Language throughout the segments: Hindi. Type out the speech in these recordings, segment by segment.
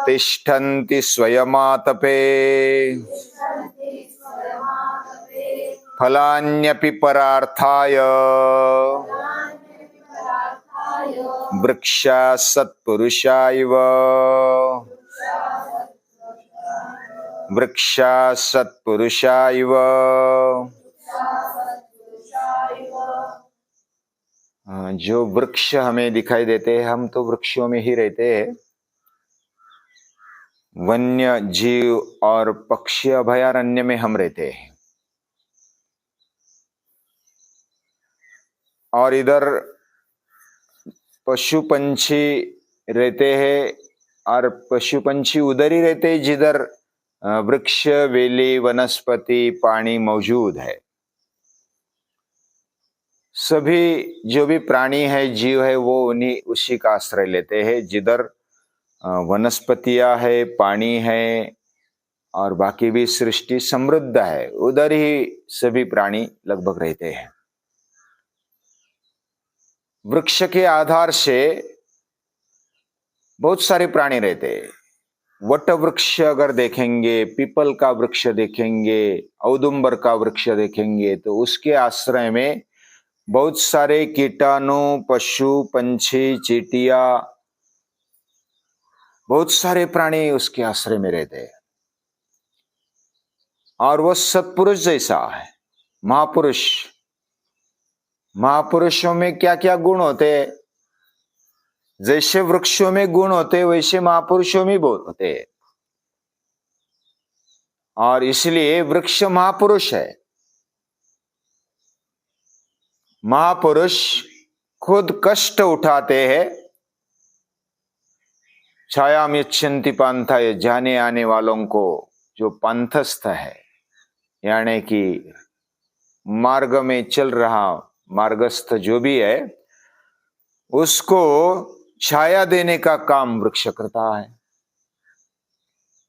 तिष्ठन्ति स्वयमातपे फलान्यपि परार्थाय वृक्षाः सत्पुरुषा इव वृक्षाः सत्पुरुषा इव। जो वृक्ष हमें दिखाई देते हैं, हम तो वृक्षों में ही रहते हैं। वन्य जीव और पक्षी अभयारण्य में हम रहते हैं, और इधर पशु पंछी रहते हैं, और पशु पंछी उधर ही रहते हैं जिधर वृक्ष, वेली, वनस्पति, पानी मौजूद है। सभी जो भी प्राणी है, जीव है, वो उसी का आश्रय लेते हैं जिधर वनस्पतियां है, पानी है और बाकी भी सृष्टि समृद्ध है, उधर ही सभी प्राणी लगभग रहते हैं। वृक्ष के आधार से बहुत सारे प्राणी रहते हैं। वट वृक्ष अगर देखेंगे, पीपल का वृक्ष देखेंगे, औदुंबर का वृक्ष देखेंगे, तो उसके आश्रय में बहुत सारे कीटाणु, पशु, पंछी, चींटियां, बहुत सारे प्राणी उसके आश्रय में रहते हैं। और वह सत्पुरुष जैसा है, महापुरुष। महापुरुषों में क्या क्या गुण होते हैं? जैसे वृक्षों में गुण होते वैसे महापुरुषों में बहुत होते हैं, और इसलिए वृक्ष महापुरुष है। महापुरुष खुद कष्ट उठाते हैं। छायाम यच्छन्ति पान्थाय, जाने आने वालों को, जो पंथस्थ है यानी कि मार्ग में चल रहा मार्गस्थ जो भी है, उसको छाया देने का काम वृक्ष करता है।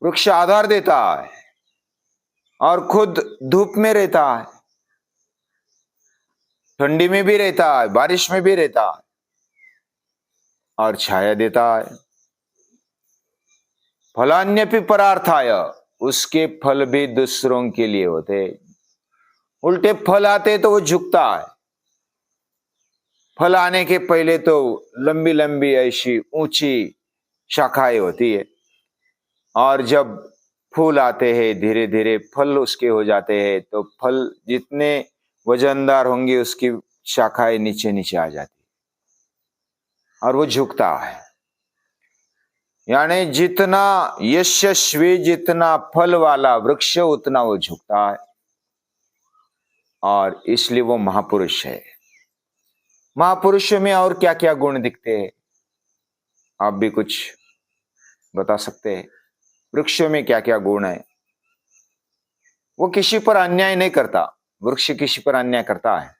वृक्ष आधार देता है और खुद धूप में रहता है, ठंडी में भी रहता है, बारिश में भी रहता है, और छाया देता है। फलान्यपि परार्थाय, उसके फल भी दूसरों के लिए होते। उल्टे फल आते तो वो झुकता है। फल आने के पहले तो लंबी लंबी ऐसी ऊंची शाखाएं होती है, और जब फूल आते हैं धीरे धीरे फल उसके हो जाते हैं, तो फल जितने वजनदार होंगे उसकी शाखाएं नीचे नीचे आ जाती, और वो झुकता है। यानी जितना यशस्वी, जितना फल वाला वृक्ष, उतना वो झुकता है, और इसलिए वो महापुरुष है। महापुरुषों में और क्या क्या गुण दिखते हैं? आप भी कुछ बता सकते हैं? वृक्षों में क्या क्या गुण है? वो किसी पर अन्याय नहीं करता। वृक्ष किसी पर अन्याय करता है,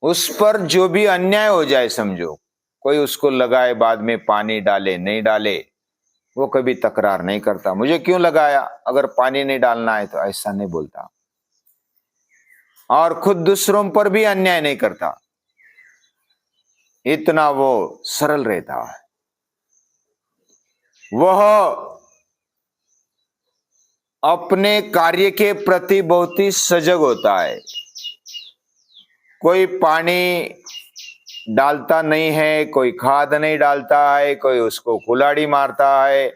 उस पर जो भी अन्याय हो जाए, समझो कोई उसको लगाए, बाद में पानी डाले नहीं डाले, वो कभी तकरार नहीं करता। मुझे क्यों लगाया, अगर पानी नहीं डालना है तो ऐसा नहीं बोलता। और खुद दूसरों पर भी अन्याय नहीं करता, इतना वो सरल रहता है। वह अपने कार्य के प्रति बहुत ही सजग होता है। कोई पानी डालता नहीं है, कोई खाद नहीं डालता है, कोई उसको कुल्हाड़ी मारता है,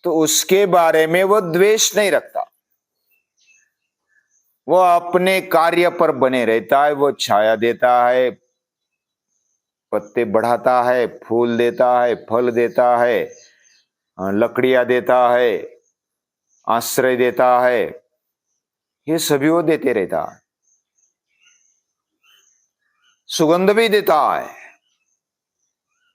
तो उसके बारे में वो द्वेष नहीं रखता। वो अपने कार्य पर बने रहता है। वो छाया देता है, पत्ते बढ़ाता है, फूल देता है, फल देता है, लकड़ियां देता है, आश्रय देता है, ये सभी वो देते रहता है। सुगंध भी देता है।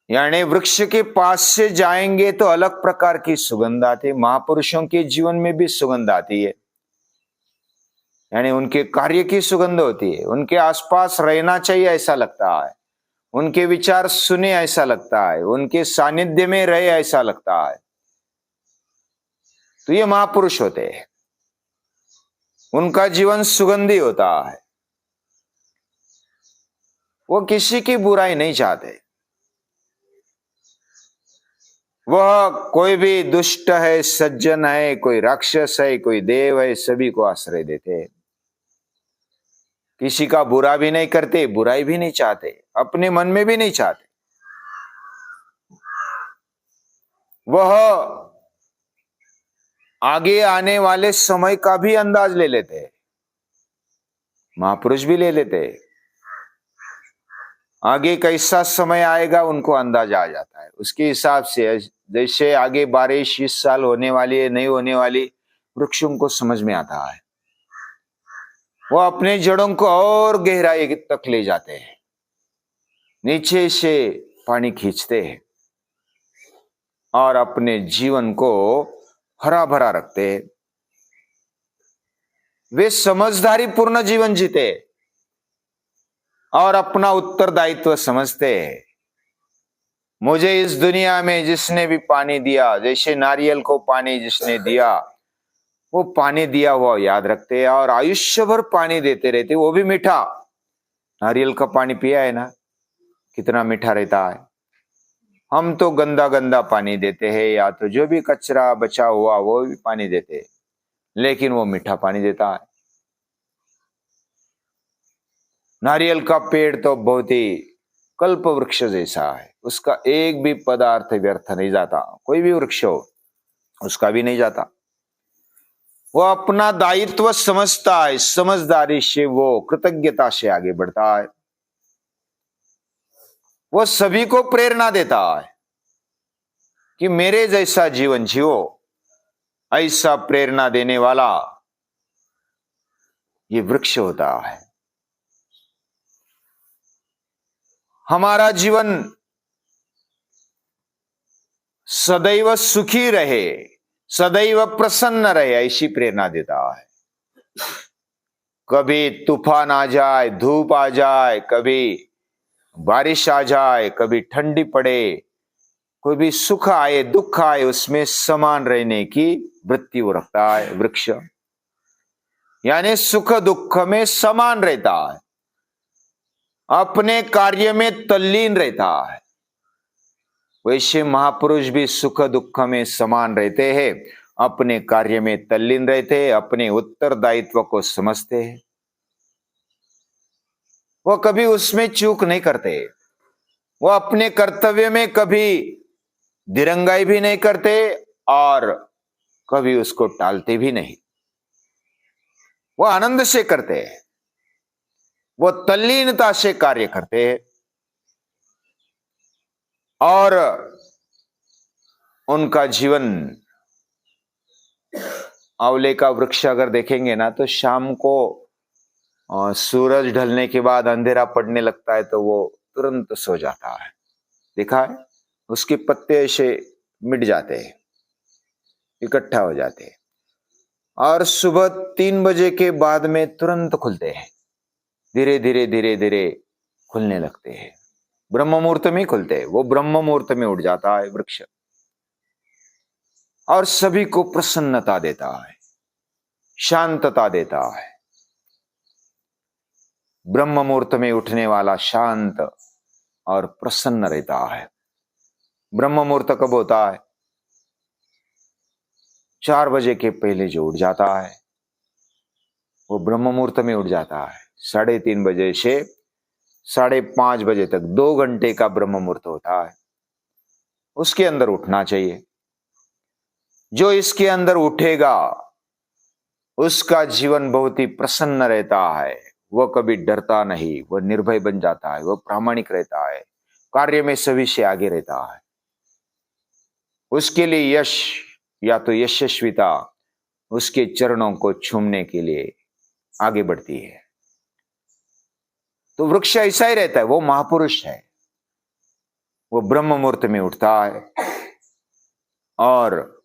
यानी वृक्ष के पास से जाएंगे तो अलग प्रकार की सुगंध आती है। महापुरुषों के जीवन में भी सुगंध आती है, यानी उनके कार्य की सुगंध होती है। उनके आसपास रहना चाहिए ऐसा लगता है, उनके विचार सुने ऐसा लगता है, उनके सानिध्य में रहे ऐसा लगता है। तो ये महापुरुष होते हैं, उनका जीवन सुगंधी होता है। वो किसी की बुराई नहीं चाहते। वह कोई भी दुष्ट है, सज्जन है, कोई राक्षस है, कोई देव है, सभी को आश्रय देते हैं। किसी का बुरा भी नहीं करते, बुराई भी नहीं चाहते, अपने मन में भी नहीं चाहते। वह आगे आने वाले समय का भी अंदाज ले लेते हैं, महापुरुष भी ले लेते हैं। आगे कैसा समय आएगा उनको अंदाजा आ जाता है। उसके हिसाब से जैसे आगे बारिश इस साल होने वाली है, नहीं होने वाली, वृक्षों को समझ में आता है। वो अपने जड़ों को और गहराई तक ले जाते हैं, नीचे से पानी खींचते हैं और अपने जीवन को हरा भरा रखते हैं। वे समझदारी पूर्ण जीवन जीते और अपना उत्तरदायित्व समझते हैं। मुझे इस दुनिया में जिसने भी पानी दिया, जैसे नारियल को पानी जिसने दिया, वो पानी दिया हुआ याद रखते हैं और आयुष्य भर पानी देते रहते, वो भी मीठा। नारियल का पानी पिया है ना, कितना मीठा रहता है। हम तो गंदा गंदा पानी देते हैं, या तो जो भी कचरा बचा हुआ वो भी पानी देते हैं, लेकिन वो मीठा पानी देता है। नारियल का पेड़ तो बहुत ही कल्प वृक्ष जैसा है, उसका एक भी पदार्थ व्यर्थ नहीं जाता। कोई भी वृक्ष हो उसका भी नहीं जाता। वो अपना दायित्व समझता है, समझदारी से वो कृतज्ञता से आगे बढ़ता है। वो सभी को प्रेरणा देता है कि मेरे जैसा जीवन जियो। ऐसा प्रेरणा देने वाला ये वृक्ष होता है। हमारा जीवन सदैव सुखी रहे, सदैव प्रसन्न रहे, ऐसी प्रेरणा देता है। कभी तूफान आ जाए, धूप आ जाए, कभी बारिश आ जाए, कभी ठंडी पड़े, कोई भी सुख आए, दुख आए, उसमें समान रहने की वृत्ति वो रखता है वृक्ष। यानी सुख दुख में समान रहता है, अपने कार्य में तल्लीन रहता है। वैसे महापुरुष भी सुख दुख में समान रहते हैं, अपने कार्य में तल्लीन रहते हैं, अपने उत्तरदायित्व को समझते हैं। वो कभी उसमें चूक नहीं करते, वो अपने कर्तव्य में कभी दिरंगाई भी नहीं करते और कभी उसको टालते भी नहीं। वो आनंद से करते हैं, वो तल्लीनता से कार्य करते हैं और उनका जीवन, आंवले का वृक्ष अगर देखेंगे ना तो शाम को सूरज ढलने के बाद अंधेरा पड़ने लगता है तो वो तुरंत सो जाता है। देखा है, उसके पत्ते ऐसे मिट जाते हैं, इकट्ठा हो जाते हैं और सुबह 3 बजे के बाद में तुरंत खुलते हैं। धीरे धीरे धीरे धीरे खुलने लगते हैं, ब्रह्म मुहूर्त में खुलते हैं। वो ब्रह्म मुहूर्त में उठ जाता है वृक्ष और सभी को प्रसन्नता देता है, शांतता देता है। ब्रह्म मुहूर्त में उठने वाला शांत और प्रसन्न रहता है। ब्रह्म मुहूर्त कब होता है? 4 बजे के पहले जो उठ जाता है वो ब्रह्म मुहूर्त में उठ जाता है। 3:30 बजे से 5:30 बजे तक 2 घंटे का ब्रह्म मुहूर्त होता है, उसके अंदर उठना चाहिए। जो इसके अंदर उठेगा उसका जीवन बहुत ही प्रसन्न रहता है, वह कभी डरता नहीं, वह निर्भय बन जाता है, वह प्रामाणिक रहता है, कार्य में सभी से आगे रहता है। उसके लिए यश या तो यशस्विता उसके चरणों को छूमने के लिए आगे बढ़ती है। तो वृक्ष ऐसा ही रहता है, वो महापुरुष है, वो ब्रह्म मुहूर्त में उठता है और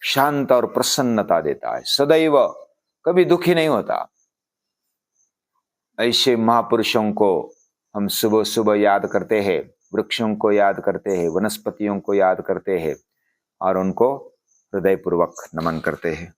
शांत और प्रसन्नता देता है, सदैव कभी दुखी नहीं होता। ऐसे महापुरुषों को हम सुबह सुबह याद करते हैं, वृक्षों को याद करते हैं, वनस्पतियों को याद करते हैं और उनको हृदयपूर्वक नमन करते हैं।